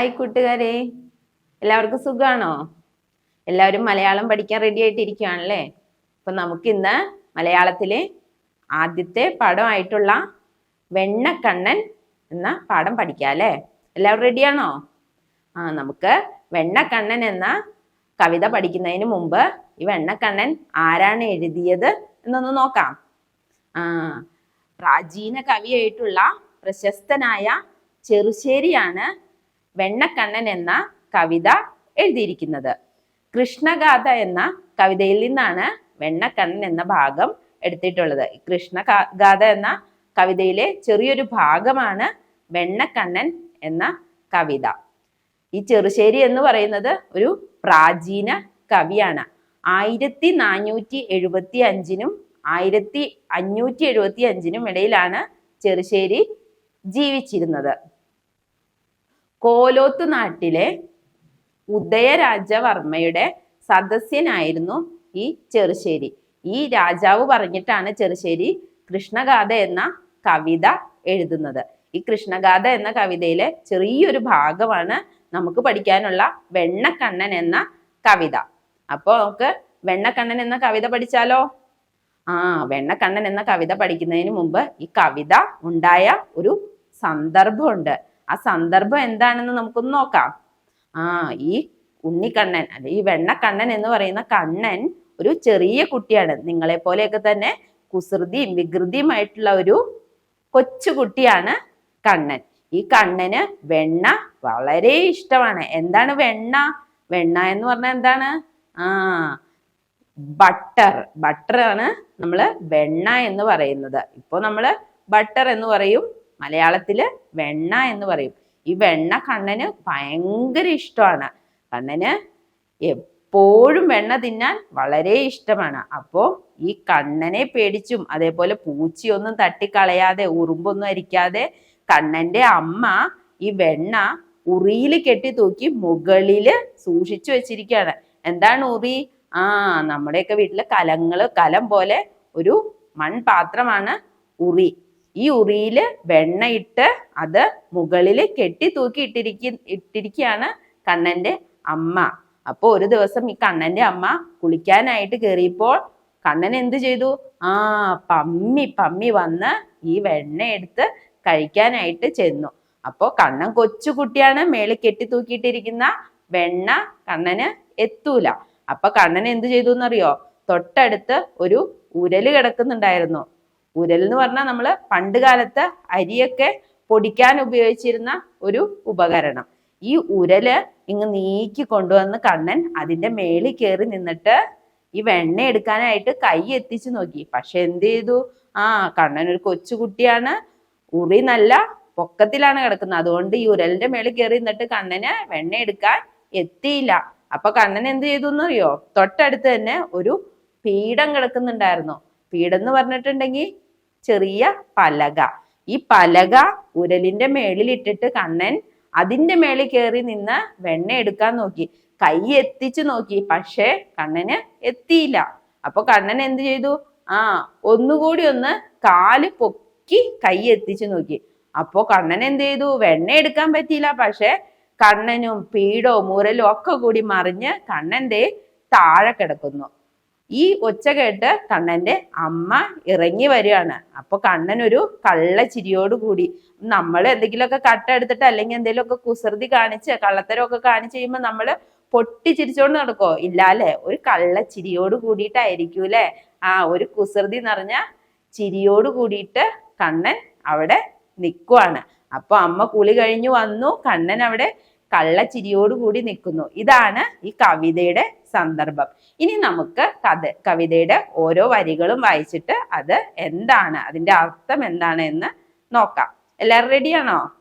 Hi കൂട്ടുകാരെ, എല്ലാവർക്കും സുഖാണോ? എല്ലാവരും മലയാളം പഠിക്കാൻ റെഡി ആയിട്ടിരിക്കുകയാണല്ലേ? അപ്പൊ നമുക്കിന്ന് മലയാളത്തിലെ ആദ്യത്തെ പാഠമായിട്ടുള്ള വെണ്ണക്കണ്ണൻ എന്ന പാഠം പഠിക്കാം അല്ലേ? എല്ലാവരും റെഡിയാണോ? നമുക്ക് വെണ്ണക്കണ്ണൻ എന്ന കവിത പഠിക്കുന്നതിന് മുമ്പ് ഈ വെണ്ണക്കണ്ണൻ ആരാണ് എഴുതിയത് എന്നൊന്ന് നോക്കാം. പ്രാചീന കവിയായിട്ടുള്ള പ്രശസ്തനായ ചെറുശ്ശേരിയാണ് വെണ്ണക്കണ്ണൻ എന്ന കവിത എഴുതിയിരിക്കുന്നത്. കൃഷ്ണഗാഥ എന്ന കവിതയിൽ നിന്നാണ് വെണ്ണക്കണ്ണൻ എന്ന ഭാഗം എടുത്തിട്ടുള്ളത്. കൃഷ്ണഗാഥ എന്ന കവിതയിലെ ചെറിയൊരു ഭാഗമാണ് വെണ്ണക്കണ്ണൻ എന്ന കവിത. ഈ ചെറുശ്ശേരി എന്ന് പറയുന്നത് ഒരു പ്രാചീന കവിയാണ്. 1475 1575 ഇടയിലാണ് ചെറുശ്ശേരി ജീവിച്ചിരുന്നത്. കോലോത്ത് നാട്ടിലെ ഉദയരാജവർമ്മയുടെ സദസ്യനായിരുന്നു ഈ ചെറുശ്ശേരി. ഈ രാജാവ് പറഞ്ഞിട്ടാണ് ചെറുശ്ശേരി കൃഷ്ണഗാഥ എന്ന കവിത എഴുതുന്നത്. ഈ കൃഷ്ണഗാഥ എന്ന കവിതയിലെ ചെറിയൊരു ഭാഗമാണ് നമുക്ക് പഠിക്കാനുള്ള വെണ്ണക്കണ്ണൻ എന്ന കവിത. അപ്പൊ നമുക്ക് വെണ്ണക്കണ്ണൻ എന്ന കവിത പഠിച്ചാലോ? വെണ്ണക്കണ്ണൻ എന്ന കവിത പഠിക്കുന്നതിന് മുമ്പ് ഈ കവിത ഉണ്ടായ ഒരു സന്ദർഭമുണ്ട്. ആ സന്ദർഭം എന്താണെന്ന് നമുക്കൊന്ന് നോക്കാം. ഈ ഉണ്ണിക്കണ്ണൻ അല്ലെ ഈ വെണ്ണക്കണ്ണൻ എന്ന് പറയുന്ന കണ്ണൻ ഒരു ചെറിയ കുട്ടിയാണ്. നിങ്ങളെ പോലെയൊക്കെ തന്നെ കുസൃതിയും വികൃതിയുമായിട്ടുള്ള ഒരു കൊച്ചു കുട്ടിയാണ് കണ്ണൻ. ഈ കണ്ണന് വെണ്ണ വളരെ ഇഷ്ടമാണ്. എന്താണ് വെണ്ണ? വെണ്ണ എന്ന് പറഞ്ഞാൽ എന്താണ്? ബട്ടർ ആണ് നമ്മള് വെണ്ണ എന്ന് പറയുന്നത്. ഇപ്പൊ നമ്മള് ബട്ടർ എന്ന് പറയും, മലയാളത്തില് വെണ്ണ എന്ന് പറയും. ഈ വെണ്ണ കണ്ണന് ഭയങ്കര ഇഷ്ടമാണ്. കണ്ണന് എപ്പോഴും വെണ്ണ തിന്നാൻ വളരെ ഇഷ്ടമാണ്. അപ്പോ ഈ കണ്ണനെ പേടിച്ചും അതേപോലെ പൂച്ചയൊന്നും തട്ടിക്കളയാതെ ഉറുമ്പൊന്നും അരിക്കാതെ കണ്ണന്റെ അമ്മ ഈ വെണ്ണ ഉറിയിൽ കെട്ടി തൂക്കി മുകളില് സൂക്ഷിച്ചു വെച്ചിരിക്കുകയാണ്. എന്താണ് ഉറി? നമ്മുടെയൊക്കെ വീട്ടിലെ കലം പോലെ ഒരു മൺപാത്രമാണ് ഉറി. ഈ ഉറിയില് വെണ്ണ ഇട്ട് അത് മുകളില് കെട്ടി തൂക്കി ഇട്ടിരിക്കുകയാണ് കണ്ണന്റെ അമ്മ. അപ്പൊ ഒരു ദിവസം ഈ കണ്ണന്റെ അമ്മ കുളിക്കാനായിട്ട് കയറിയപ്പോൾ കണ്ണൻ എന്ത് ചെയ്തു? പമ്മി വന്ന് ഈ വെണ്ണ എടുത്ത് കഴിക്കാനായിട്ട് ചെന്നു. അപ്പൊ കണ്ണൻ കൊച്ചുകുട്ടിയാണ്. മേളിൽ കെട്ടി തൂക്കിയിട്ടിരിക്കുന്ന വെണ്ണ കണ്ണന് എത്തൂല. അപ്പൊ കണ്ണൻ എന്ത് ചെയ്തു എന്നറിയോ? തൊട്ടടുത്ത് ഒരു ഉരല് കിടക്കുന്നുണ്ടായിരുന്നു. ഉരൽ എന്ന് പറഞ്ഞാൽ നമ്മള് പണ്ട് കാലത്ത് അരിയൊക്കെ പൊടിക്കാൻ ഉപയോഗിച്ചിരുന്ന ഒരു ഉപകരണം. ഈ ഉരല് ഇങ്ങ് നീക്കി കൊണ്ടുവന്ന് കണ്ണൻ അതിന്റെ മേളിൽ കയറി നിന്നിട്ട് ഈ വെണ്ണ എടുക്കാനായിട്ട് കൈ എത്തിച്ചു നോക്കി. പക്ഷെ എന്ത് ചെയ്തു? കണ്ണൻ ഒരു കൊച്ചുകുട്ടിയാണ്. ഉറി നല്ല പൊക്കത്തിലാണ് കിടക്കുന്നത്. അതുകൊണ്ട് ഈ ഉരലിന്റെ മേളിൽ കയറി നിന്നിട്ട് കണ്ണന് വെണ്ണ എടുക്കാൻ എത്തിയില്ല. അപ്പൊ കണ്ണൻ എന്ത് ചെയ്തു എന്നറിയോ? തൊട്ടടുത്ത് തന്നെ ഒരു പീഠം കിടക്കുന്നുണ്ടായിരുന്നു. പീഠം എന്ന് പറഞ്ഞിട്ടുണ്ടെങ്കിൽ ചെറിയ പലക. ഈ പലക ഉരലിന്റെ മേളിൽ ഇട്ടിട്ട് കണ്ണൻ അതിന്റെ മേളിൽ കയറി നിന്ന് വെണ്ണ എടുക്കാൻ നോക്കി. കൈ എത്തിച്ചു നോക്കി. പക്ഷെ കണ്ണന് എത്തിയില്ല. അപ്പൊ കണ്ണൻ എന്ത് ചെയ്തു? ഒന്നുകൂടി ഒന്ന് കാല് പൊക്കി കൈ എത്തിച്ചു നോക്കി. അപ്പോ കണ്ണൻ എന്ത് ചെയ്തു? വെണ്ണ എടുക്കാൻ പറ്റിയില്ല. പക്ഷെ കണ്ണനും പീഠവും ഉരലും ഒക്കെ കൂടി മറിഞ്ഞ് കണ്ണന്റെ താഴെ കിടക്കുന്നു. ഈ ഒച്ച കേട്ട് കണ്ണന്റെ അമ്മ ഇറങ്ങി വരികയാണ്. അപ്പൊ കണ്ണൻ ഒരു കള്ളച്ചിരിയോടുകൂടി, നമ്മൾ എന്തെങ്കിലുമൊക്കെ കട്ടെടുത്തിട്ട് അല്ലെങ്കിൽ എന്തെങ്കിലുമൊക്കെ കുസൃതി കാണിച്ച് കള്ളത്തരമൊക്കെ കാണിച്ച് കഴിയുമ്പോൾ നമ്മള് പൊട്ടിച്ചിരിച്ചോണ്ട് നടക്കോ? ഇല്ല അല്ലെ? ഒരു കള്ളച്ചിരിയോട് കൂടിയിട്ടായിരിക്കൂലേ? ഒരു കുസൃതി നിറഞ്ഞ ചിരിയോട് കൂടിയിട്ട് കണ്ണൻ അവിടെ നിൽക്കുവാണ്. അപ്പൊ അമ്മ കുളി കഴിഞ്ഞു വന്നു. കണ്ണൻ അവിടെ കള്ളച്ചിരിയോടുകൂടി നിൽക്കുന്നു. ഇതാണ് ഈ കവിതയുടെ സന്ദർഭം. ഇനി നമുക്ക് കവിതയുടെ ഓരോ വരികളും വായിച്ചിട്ട് അത് എന്താണ്, അതിന്റെ അർത്ഥം എന്താണ് എന്ന് നോക്കാം. എല്ലാവരും റെഡിയാണോ?